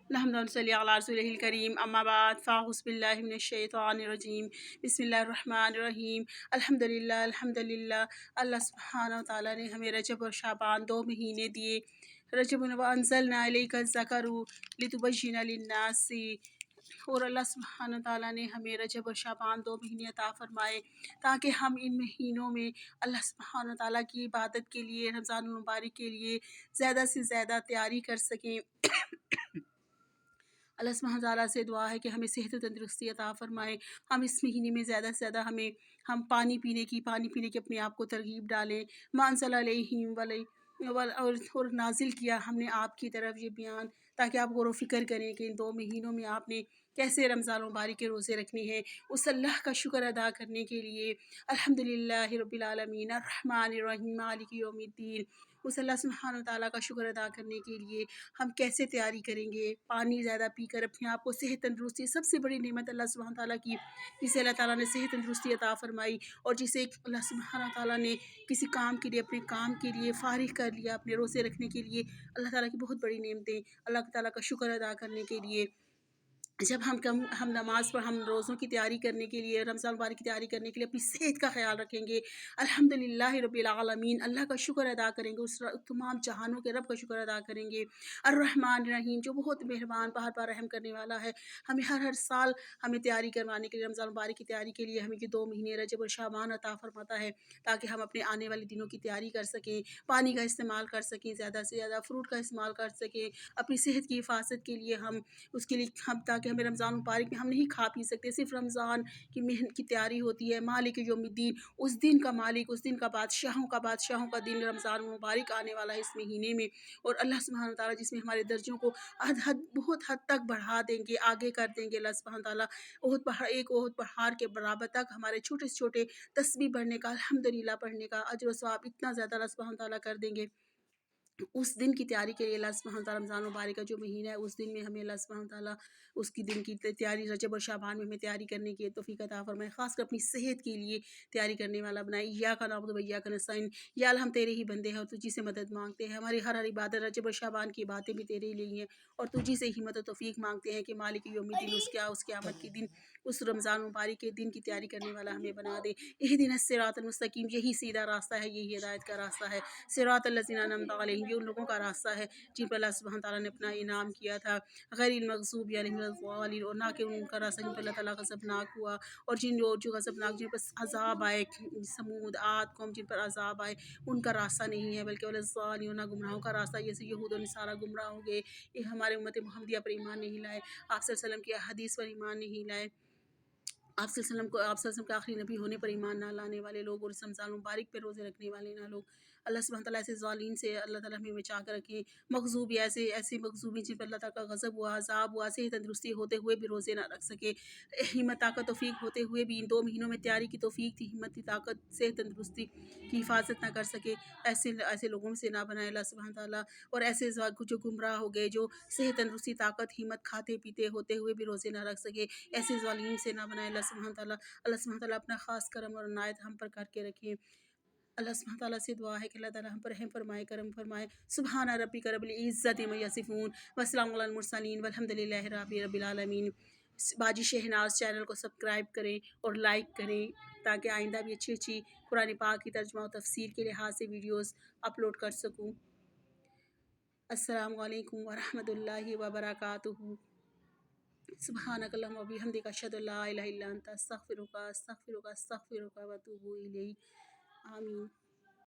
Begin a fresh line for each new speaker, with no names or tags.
नहमदुलिल्लाह व नसल्ली अला रसूलिहिल करीम अम्मा बाद फ़ाऊज़ु बिल्लाहि मिनश शैतानिर रजीम बिस्मिल्लाहिर रहमानिर रहीम अल्हम्दुलिल्लाह। अल्लाह सुब्हानहु व तआला ने हमें रजब और शाबान 2 महीने दिए। रजब व अंज़लना इलैका ज़करु लितुबय्यिना लिन्नासी, और अल्लाह सुब्हानहु व तआला ने हमें रजब और शाबान 2 महीने अता फ़रमाए ताकि हम इन महीनों में अल्लाह सुब्हानहु व तआला की इबादत के लिए, रमज़ानुल मुबारक के लिए ज़्यादा से ज़्यादा तैयारी कर सकें। अल्लाह सुब्हानहु व तआला से दुआ है कि हमें सेहत व तंदरुस्ती अता फ़रमाए। हम इस महीने में ज़्यादा से ज़्यादा हम पानी पीने की अपने आप को तरगीब डालें। मा अंज़ला अलैहिम और नाजिल किया हमने आपकी तरफ ये बयान, ताकि आप गौर व फ़िक्र करें कि इन 2 महीनों में आपने कैसे रमज़ान मुबारक के रोज़े रखने हैं। उस अल्लाह का शुक्र अदा करने के लिए अल्हम्दुलिल्लाहि रब्बिल आलमीन अर्रहमानिर रहीम मालिकि यौमिद्दीन, उस अल्लाह सुब्हानहु व तआला का शुक्र अदा करने के लिए हम कैसे तैयारी करेंगे। पानी ज़्यादा पीकर अपने आप को सेहत तंदरुस्ती, सबसे बड़ी नेमत अल्लाह सुब्हानहु व तआला की, जिसे अल्लाह ताला ने सेहत तंदरुस्ती अता फ़रमाई, और जिसे अल्लाह सुब्हानहु व तआला ने किसी काम के लिए, अपने काम के लिए फ़ारिग कर लिया, अपने रोज़े रखने के लिए। अल्लाह ताला की बहुत बड़ी नेमतें, अल्लाह ताला का शुक्र अदा करने के लिए जब हम नमाज़ पर, हम रोज़ों की तैयारी करने के लिए, रमज़ान मुबारक की तैयारी करने के लिए अपनी सेहत का ख़्याल रखेंगे, अल्हम्दुलिल्लाहि रब्बिल आलमीन, अल्लाह का शुक्र अदा करेंगे, उस तमाम जहानों के रब का शुक्र अदा करेंगे। अर्रहमान रहीम, जो बहुत मेहरबान, बार बार रहम करने वाला है। हमें हर साल हमें तैयारी करवाने के लिए, रमज़ान मुबारक की तैयारी के लिए हमें ये 2 महीने रजब और शाबान अता फ़रमाता है, ताकि हम अपने आने वाले दिनों की तैयारी कर सकें, पानी का इस्तेमाल कर सकें, ज़्यादा से ज़्यादा फ्रूट का इस्तेमाल कर सकें, अपनी सेहत की हिफाजत के लिए हम उसके लिए हम, ताकि हमें रमज़ान मुबारक में हम नहीं खा पी सकते, सिर्फ रमज़ान की मेहनत की तैयारी होती है। मालिक यौमिद्दीन, उस दिन का मालिक, उस दिन का बादशाहों का दिन रमज़ान मुबारक आने वाला है इस महीने में, और अल्लाह सुब्हानहु व तआला जिसमें हमारे दर्जों को बहुत हद तक बढ़ा देंगे, आगे कर देंगे। अल्लाह सुब्हानहु व तआला एक ओहद पहाड़ के बराबर तक हमारे छोटे से छोटे तस्बीह पढ़ने का, अल्हम्दुलिल्लाह पढ़ने का अजर व सवाब इतना ज़्यादा अल्लाह सुब्हानहु व तआला कर देंगे। उस दिन की तैयारी के लिए अल्लाह सुब्हानहु व तआला, रमज़ान मुबारक का जो महीना है, उस दिन में हमें अल्लाह सुब्हानहु व तआला उसकी दिन की तैयारी, रजब और शाबान में हमें तैयारी करने की तौफ़ीक़ अता फ़रमाए, ख़ासकर अपनी सेहत के लिए तैयारी करने वाला बनाए। इय्याका नअबुदु व इय्याका नस्तईन, या अल्लाह हम तेरे ही बंदे हैं और तुझी से मदद मांगते हैं। हमारी हर इबादत, रजब और शाबान की बातें भी तेरे लिए हैं, और तुझी से हिम्मत और तौफ़ीक़ मांगते हैं कि मालिक यौमिद्दीन, उस क़यामत के दिन, उस रमज़ान मुबारक के दिन की तैयारी करने वाला हमें बना दे। इहदिनस सिरातल मुस्तकीम, यही सीधा रास्ता है, यही हिदायत का रास्ता है। सिरातल लज़ीना अनअमता अलैहिम, ये उन लोगों का रास्ता है जिन पर अल्लाह सुब्हानहु व तआला ने अपना इनाम किया था। गैरिल मग़ज़ूबि अलैहिम वलद्दालिन, और ना कि उनका रास्ता जिन पर अल्लाह ताला गज़बनाक हुआ, और जो गज़बनाक, जिन पर अज़ाब आए, समूद, आद कौम, जिन पर अज़ाब आए, उनका रास्ता नहीं है, बल्कि वलद्दालिन, ना गुमराहों का रास्ता। जैसे यहूद और नसारा गुमराह हो गए, ये हमारे उम्मत मुहम्मदिया पर ईमान नहीं लाए, आप सल्लल्लाहु अलैहि वसल्लम की हदीस पर ईमान नहीं लाए, आप सल्लल्लाहु अलैहि वसल्लम के आखिरी नबी होने पर ईमान ना लाने वाले लोग, और इस रमज़ान मुबारक पे रोज़े रखने वाले ना लोग। अल्लाह सुब्हानहु व तआला ऐसे ज़ालिम से अल्लाह ताला हमें बचा कर रखे। मग़ज़ूब, ऐसे मग़ज़ूबी जिन पर अल्लाह ताला का गज़ब हुआ, अज़ाब हुआ, सेहत तंदरुस्ती होते हुए भी रोज़े ना रख सके, हिम्मत ताकत तौफ़ीक होते हुए भी, इन 2 महीनों में तैयारी की तौफ़ीक थी, हिम्मत थी, ताकत, सेहत तंदरुस्ती की हिफाजत ना कर सके, ऐसे लोगों में से ना बनाए अल्लाह सुब्हानहु व तआला। और ऐसे जो गुमराह हो गए, जो सेहत तंदरुस्ती, ताकत, हिम्मत, खाते पीते होते हुए भी रोज़े ना रख सके, ऐसे ज़ालिम से ना बनाए अल्लाह सुब्हानहु व तआला। अल्लाह सुब्हानहु व तआला अपना ख़ास करम और इनायत हम पर करके रखें। अल्लाह सुब्हानहु व तआला से दुआ है कि अल्लाह ताला हम पर रहम फरमाए, करम फरमाए। सुब्हान रब्बिका रब्बिल इज़्ज़ति अम्मा यसिफ़ून, वस्सलामु अलल मुरसलीन, वल्हम्दुलिल्लाहि रब्बिल आलमीन। बाजी शहनाज़ चैनल को सब्सक्राइब करें और लाइक करें, ताकि आइंदा भी अच्छी अच्छी कुरान पाक की तर्जुमा और तफ़सीर के लिहाज से वीडियोज़ अपलोड कर सकूँ। अस्सलामु अलैकुम व रहमतुल्लाहि व बरकातुहू। सुब्हानकल्लाहुम्मा व बिहम्दिका अशहदु अल्ला इलाहा इल्ला अंता अस्तगफिरुका व अतूबु इलैक। आमीन।